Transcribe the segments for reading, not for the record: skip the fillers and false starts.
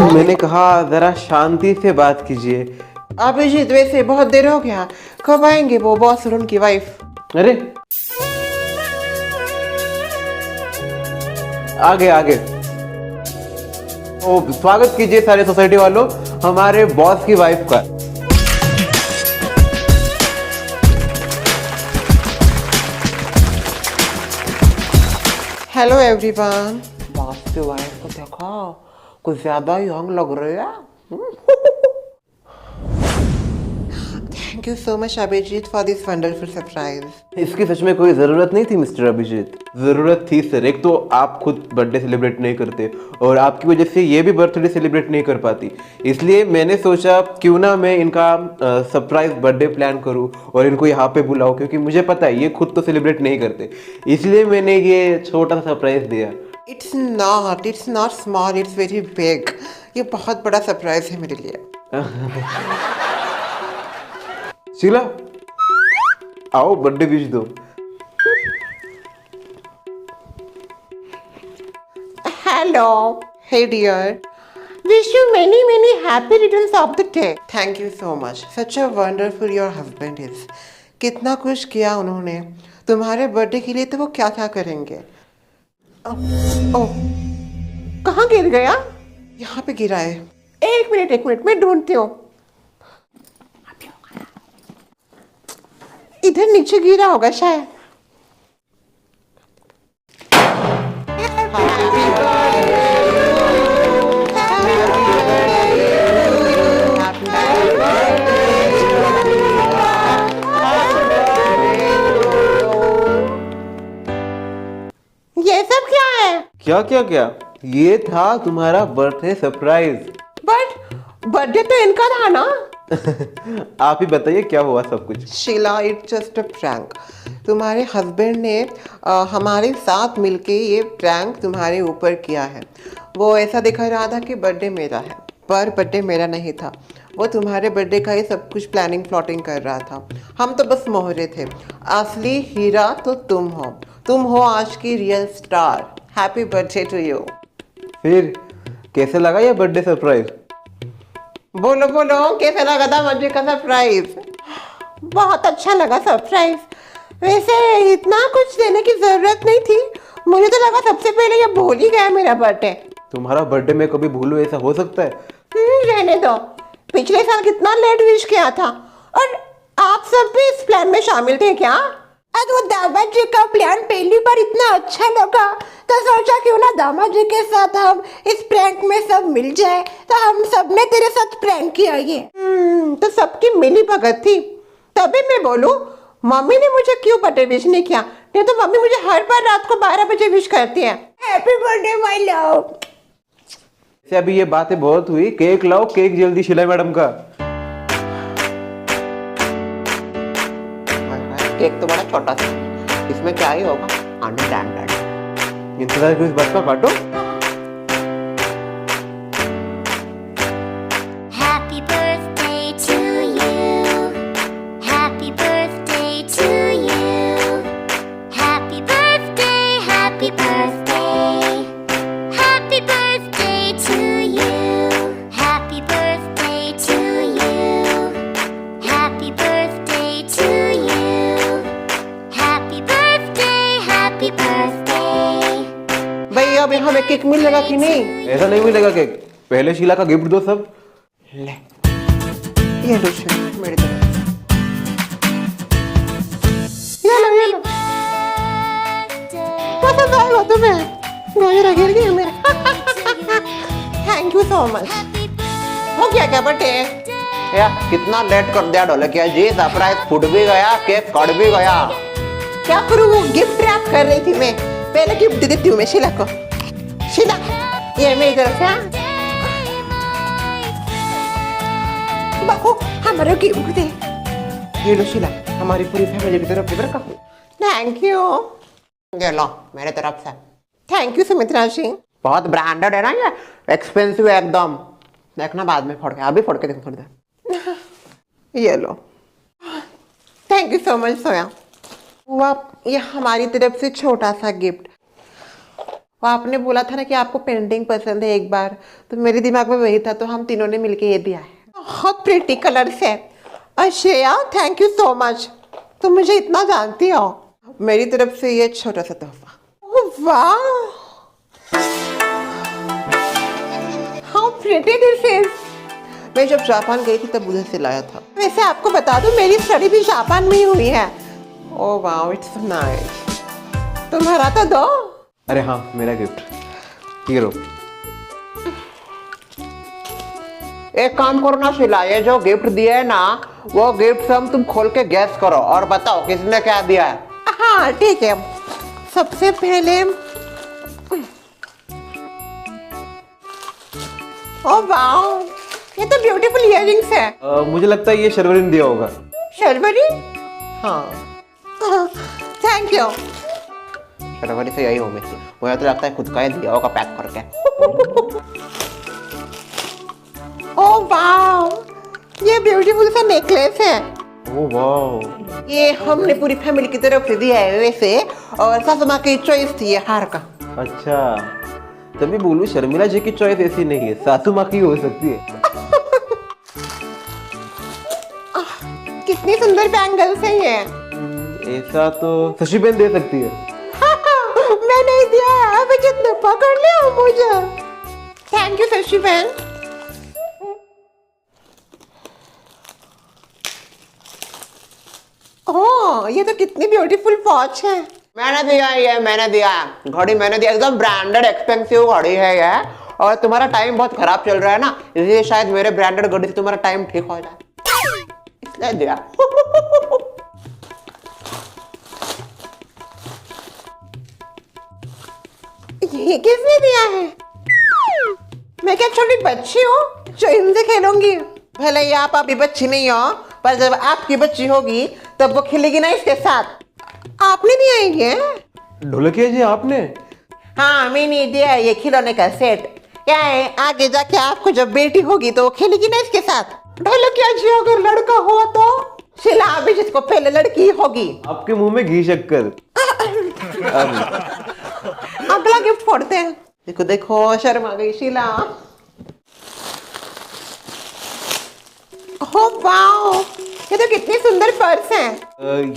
मैंने कहा जरा शांति से बात कीजिए। अभिजीत वैसे बहुत देर हो गया, कब आएंगे वो बॉस और उनकी वाइफ? अरे आगे आगे। ओ, स्वागत कीजिए सारे सोसाइटी वालों हमारे बॉस की वाइफ का। Hello everyone. बॉस की वाइफ को देखो, कुछ ज्यादा यंग लग रही है। Thank you so much Abhijit for this wonderful surprise. इसकी सच में कोई जरूरत नहीं थी मिस्टर अभिजीत। जरूरत थी सर। एक तो आप खुद बर्थडे सेलिब्रेट नहीं करते और आपकी वजह से ये भी बर्थडे सेलिब्रेट नहीं कर पाती, इसलिए मैंने सोचा क्यों ना मैं इनका सरप्राइज बर्थडे प्लान करूं और इनको यहाँ पे बुलाऊं, क्योंकि मुझे पता है ये खुद तो सेलिब्रेट नहीं करते, इसलिए मैंने ये छोटा सा सरप्राइज दिया। It's not small, it's very big. ये बहुत बड़ा सरप्राइज है मेरे लिए। शीला आओ बर्थडे विश दो। Hello, hey dear, wish you many many happy returns of the day. Thank you so much. Such a wonderful your husband is. कितना कुछ किया उन्होंने तुम्हारे बर्थडे के लिए, तो वो क्या क्या करेंगे। ओह, कहाँ गिर गया? यहाँ पे गिरा है। एक मिनट मैं ढूंढती हूँ। इधर नीचे गिरा होगा शायद। ये सब क्या है? क्या ये था तुम्हारा बर्थडे सरप्राइज। बट बर्थडे तो इनका था ना। आप ही बताइए क्या हुआ सब कुछ। Sheela, it's just a prank. तुम्हारे हस्बैंड ने हमारे साथ मिलके ये प्रैंक तुम्हारे ऊपर किया है। वो ऐसा दिखा रहा था कि बर्थडे मेरा है, पर बर्थडे मेरा नहीं था। वो तुम्हारे बर्थडे का ही सब कुछ प्लानिंग प्लॉटिंग कर रहा था। हम तो बस मोहरे थे। असली हीरा तो तुम हो आज की real star. Happy birthday to you. फिर कैसे लगा ये बर्थडे सरप्राइज? बोलो कैसा लगा था बर्थडे का सरप्राइज? बहुत अच्छा लगा सरप्राइज। वैसे इतना कुछ देने की जरूरत नहीं थी। मुझे तो लगा सबसे पहले ये भूल ही गया मेरा बर्थडे। तुम्हारा बर्थडे में कभी भूलो, ऐसा हो सकता है? रहने दो। पिछले साल कितना लेट विश किया था, और आप सब भी इस प्लान में शामिल थे क्या? आज वो दामाद जी का प्लान पहली बार इतना अच्छा लगा तो सोचा क्यों ना दामाद जी के साथ हम इस प्रैंक में सब मिल जाए। तो हम सब ने तेरे साथ प्रैंक किया ये। तो सबकी मिली भगत थी। तभी मैं बोलूं, मम्मी ने मुझे क्यों बर्थडे विश नहीं किया? नहीं तो मम्मी मुझे हर बार रात को 12 बजे विश करती है, हैप्पी बर्थडे माय लव। अभी ये बातें बहुत हुई, केक लाओ, केक जल्दी शीला मैडम का। केक तो बड़ा छोटा सा, इसमें क्या ही होगा। अंडरस्टैंड। इंतजार क्यों इस बात का, काटो। Happy birthday to you. Happy birthday to you. Happy birthday, happy birthday. Happy birthday to you. Happy birthday to you. Happy birthday to you. Happy birthday, happy birthday. भाई अब हमें केक मिलेगा कि नहीं? ऐसा नहीं मिलेगा केक, पहले शीला का गिफ्ट दो सब। ले, ये लो शीला, मेरी तरफ। ये लो। पसंद आएगा तुम्हें? गजरा गिर गया मेरा। Thank you so much. हो गया क्या बर्थडे? यार कितना लेट कर दिया डोले क्या जी। सरप्राइज फूट भी गया, केक कट भी गया। क्या करूँ, वो गिफ्ट रैप कर रही थी मैं। पहले गिफ्ट दे देती हूँ मैं शीला को। शीला, ये मेरी तरफ से। बाबू हमारा गिफ्ट दे। ये लो शीला, हमारी पूरी फैमिली की तरफ से। Thank you. ये लो मेरे तरफ से। थैंक यू सुमित्रा जी। बहुत ब्रांडेड है ना ये, एक्सपेंसिव है एकदम। देखना बाद में फोड़ के, अभी फोड़ के देखो थोड़ी देर। ये लो। थैंक यू सो मच सोया। वाह, ये हमारी तरफ से छोटा सा गिफ्ट। वो आपने बोला था ना कि आपको पेंटिंग पसंद है एक बार, तो मेरे दिमाग में वही था, तो हम तीनों ने मिलके ये दिया है। बहुत प्रिटी कलर्स है। Shreya, thank you so much, तुम मुझे इतना जानती हो। मेरी तरफ से ये छोटा सा तोहफा। वाह, हाउ प्रिटी दिस इज। मैं जब जापान गई थी तब उधर से लाया था। वैसे आपको बता दूं, मेरी स्टडी भी जापान में ही हुई है। Oh wow, it's nice. तुम्हारा तो दो। अरे हाँ, मेरा गिफ्ट ये लो। एक काम करो ना शिला, ये जो गिफ्ट दिया है ना, वो गिफ्ट हम तुम खोल के गैस करो और बताओ किसने क्या दिया है। हाँ ठीक है। सबसे पहले ओह वाओ, ये तो ब्यूटीफुल इयररिंग्स है। मुझे लगता है ये शर्वरी ने दिया होगा। शर्वरी? हाँ, थैंक यू। शर्वरी से यही हो, मुझे तो लगता है खुद का ही दिया होगा पैक करके। ओह वाओ, ये ब्यूटीफुल सा नेकलेस है। ओह वाह, ये हमने पूरी फैमिली की तरफ से दिया है वैसे, और सासू माँ की चॉइस थी ये हार का। अच्छा, तभी बोलूं शर्मिला जी की चॉइस ऐसी नहीं है, सासू माँ की हो सकती है। कितनी सुंदर बैंगल्स है ये। ऐसा तो शशि बहन दे सकती है। मैं नहीं दिया है, अभी जितने पकड़ लिया मुझे। थैंक यू शशि बहन। ओह, ये तो कितनी ब्यूटीफुल वॉच है। मैंने दिया ये, मैंने दिया घड़ी, मैंने दिया। एकदम ब्रांडेड एक्सपेंसिव घड़ी है ये। और तुम्हारा टाइम बहुत खराब चल रहा है ना, इसलिए शायद मेरे ब्रांडेड घड़ी से तुम्हारा टाइम ठीक हो जाए, इसलिए दिया। ये किसने दिया है? मैं क्या छोटी बच्ची हूँ जो इनसे खेलूंगी? भले ही आप अभी बच्ची नहीं हो, पर जब आपकी बच्ची होगी तब वो खेलेगी ना इसके साथ। आपने दिया है ये? ढोलकिया जी आपने? हाँ, मैंने दिया है ये खिलौने का सेट। क्या है, आगे जाके आपको जब बेटी होगी तो वो खेलेगी ना इसके साथ। ढोलकिया जी अगर लड़का हुआ तो शिला अभी जिसको पहले लड़की होगी। आपके मुंह में घी शक्कर। अगला गिफ्ट फोड़ते हैं। देखो देखो, शर्मा गई शीला। ओह वाओ, ये तो कितनी सुंदर पर्स है।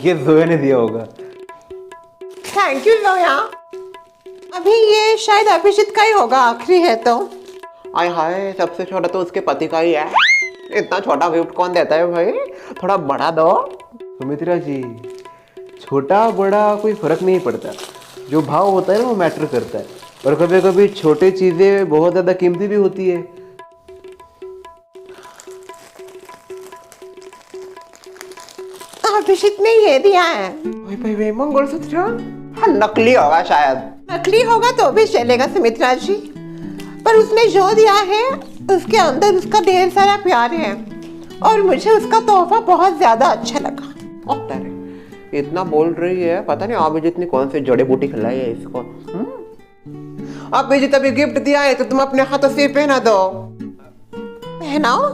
ये जोया ने दिया होगा। Thank you Zoya. अभी ये शायद अभिजीत का ही होगा, आखिरी है तो। आय हाय, सबसे छोटा तो उसके पति का ही है। इतना छोटा गिफ्ट कौन देता है भाई, थोड़ा बड़ा दो। सुमित्रा जी, छोटा बड़ा कोई फर्क नहीं पड़ता, जो भाव होता है ना वो मैटर करता है। और कभी कभी छोटी चीजें बहुत ज्यादा कीमती भी होती है। अभिषेक ने ये दिया है। भाई मंगलसूत्र नकली होगा शायद। नकली होगा तो भी चलेगा सुमित्रा जी, पर उसने जो दिया है उसके अंदर उसका ढेर सारा प्यार है, और मुझे उसका तोहफा बहुत ज्यादा अच्छा लगा। इतना बोल रही है, पता नहीं अभिजीत ने कौन सी जड़ी बूटी खिलाई है इसको। अभिजीत अभी गिफ्ट दिया है तो तुम अपने हाथों से पहना दो। पहनाओ।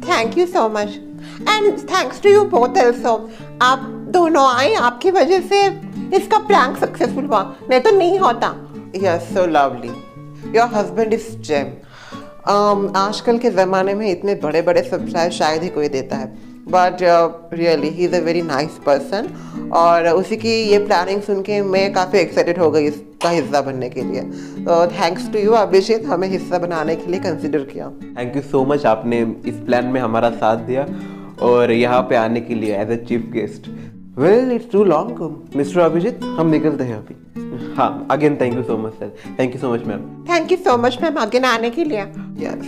Thank you so much, and thanks to you both also. आप दोनों आए, आपकी वजह से इसका प्रैंक सक्सेसफुल हुआ, नहीं तो नहीं होता। Yes, so lovely, your husband is gem. आजकल के ज़माने में इतने बड़े बड़े सरप्राइज शायद ही कोई देता है, but really he is a very nice person. और उसी की ये प्लानिंग सुन के मैं काफ़ी एक्साइटेड हो गई इसका हिस्सा बनने के लिए। तो थैंक्स टू यू अभिषेक, हमें हिस्सा बनाने के लिए कंसिडर किया। थैंक यू सो मच, आपने इस प्लान में हमारा साथ दिया और यहाँ पे आने के लिए as a chief guest. Well, it's too long mister Abhijit, हम निकलते हैं अभी। हाँ, again thank you so much sir, thank you so much ma'am. Thank you so much ma'am आगे आने के लिए। यस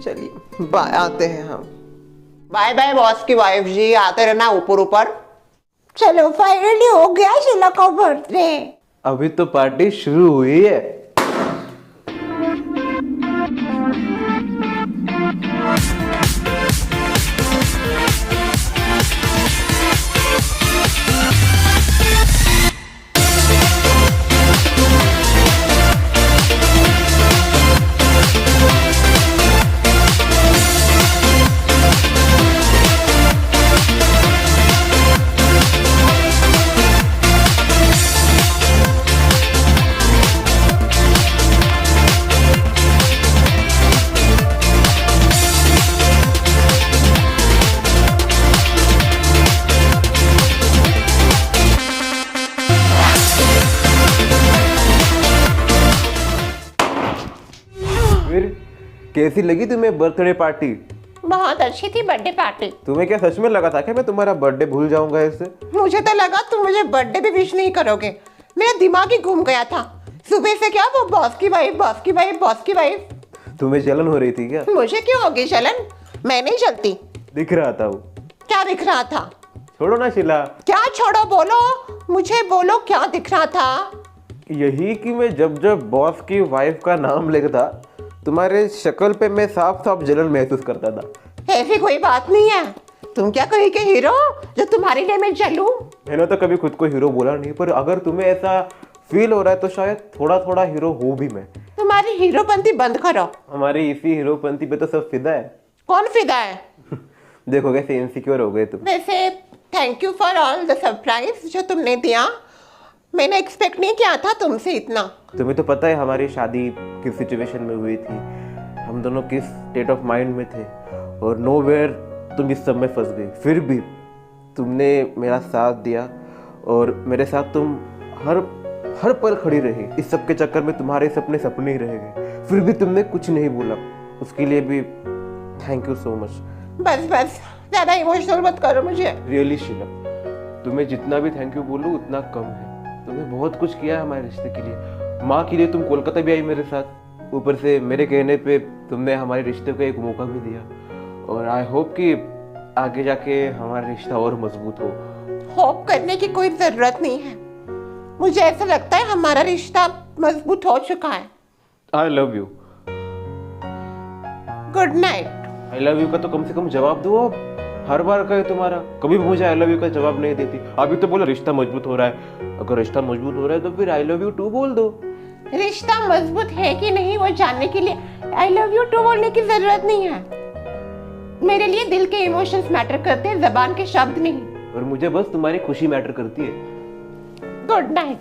चलिए बाय, आते हैं हम। बाय बाय बॉस की वाइफ जी, आते रहना ऊपर ऊपर। चलो फाइनली हो गया शीला का बर्थडे। अभी तो पार्टी शुरू हुई है। कैसी लगी तुम्हें बर्थडे पार्टी? बहुत अच्छी थी बर्थडे पार्टी। तुम्हें क्या सच में लगा था कि मैं तुम्हारा बर्थडे भूल जाऊंगा ऐसे? मुझे तो लगा तुम मुझे बर्थडे भी विश नहीं करोगे। मेरा दिमाग ही घूम गया था। सुबह से क्या वो बॉस की वाइफ, बॉस की वाइफ, बॉस की वाइफ। तुम्हें जलन हो रही थी क्या? मुझे क्यों होगी जलन? मैं नहीं चलती। दिख रहा था वो। क्या दिख रहा था? छोड़ो ना शीला। क्या छोड़ो, बोलो मुझे, बोलो क्या दिख रहा था? यही कि मैं जब जब बॉस की वाइफ का नाम लेता तुम्हारे शक्ल पे मैं साफ साफ जलन महसूस करता था। ऐसी कोई बात नहीं है। तुम क्या कहीं के हीरो जो तुम्हारे लिए मैं जलूं? मैंने तो कभी खुद को हीरो बोला नहीं, पर अगर तुम्हें ऐसा फील हो रहा है तो शायद थोड़ा थोड़ा हीरो हो भी मैं। तुम्हारी हीरोपंती बंद करो। हमारी इसी हीरोपंती पे तो सब फिदा है। कौन फिदा है? देखो कैसे इनसिक्योर हो गए तुम। वैसे thank you for all the surprise जो तुमने दिया। मैंने एक्सपेक्ट नहीं किया था तुमसे इतना। तुम्हें तो पता है हमारी शादी किस सिचुएशन में हुई थी, हम दोनों किस स्टेट ऑफ माइंड में थे, और नोवेयर तुम इस सब में फंस गई। फिर भी तुमने मेरा साथ दिया और मेरे साथ तुम हर पल खड़ी रही। इस सब के चक्कर में तुम्हारे सपने सपने ही रह गए, फिर भी तुमने कुछ नहीं बोला। उसके लिए भी थैंक यू सो मच। बस बस, ज्यादा इमोशनल मत करो मुझे। रियली शीला, तुम्हें जितना भी थैंक यू बोलूँ उतना कम है। तुमने बहुत कुछ किया है हमारे रिश्ते के लिए। माँ के लिए तुम कोलकाता भी आई मेरे साथ, ऊपर से मेरे कहने पे तुमने हमारे रिश्ते को एक मौका भी दिया। और आई होप कि आगे जाके हमारा रिश्ता और मजबूत हो। होप करने की कोई जरूरत नहीं है। मुझे ऐसा लगता है हमारा रिश्ता मजबूत हो चुका है। I love you. Good night. I love you का तो कम से कम जवाब दो। अब हर बार कहे तुम्हारा, कभी भी मुझे आई लव यू का जवाब नहीं देती। अभी तो बोला रिश्ता मजबूत हो रहा है। अगर रिश्ता मजबूत हो रहा है तो फिर आई लव यू टू बोल दो। रिश्ता मजबूत है कि नहीं वो जानने के लिए आई लव यू टू बोलने की जरूरत नहीं है। मेरे लिए दिल के इमोशंस मैटर करते हैं, जबान के शब्द नहीं। और मुझे बस तुम्हारी खुशी मैटर करती है। Good night.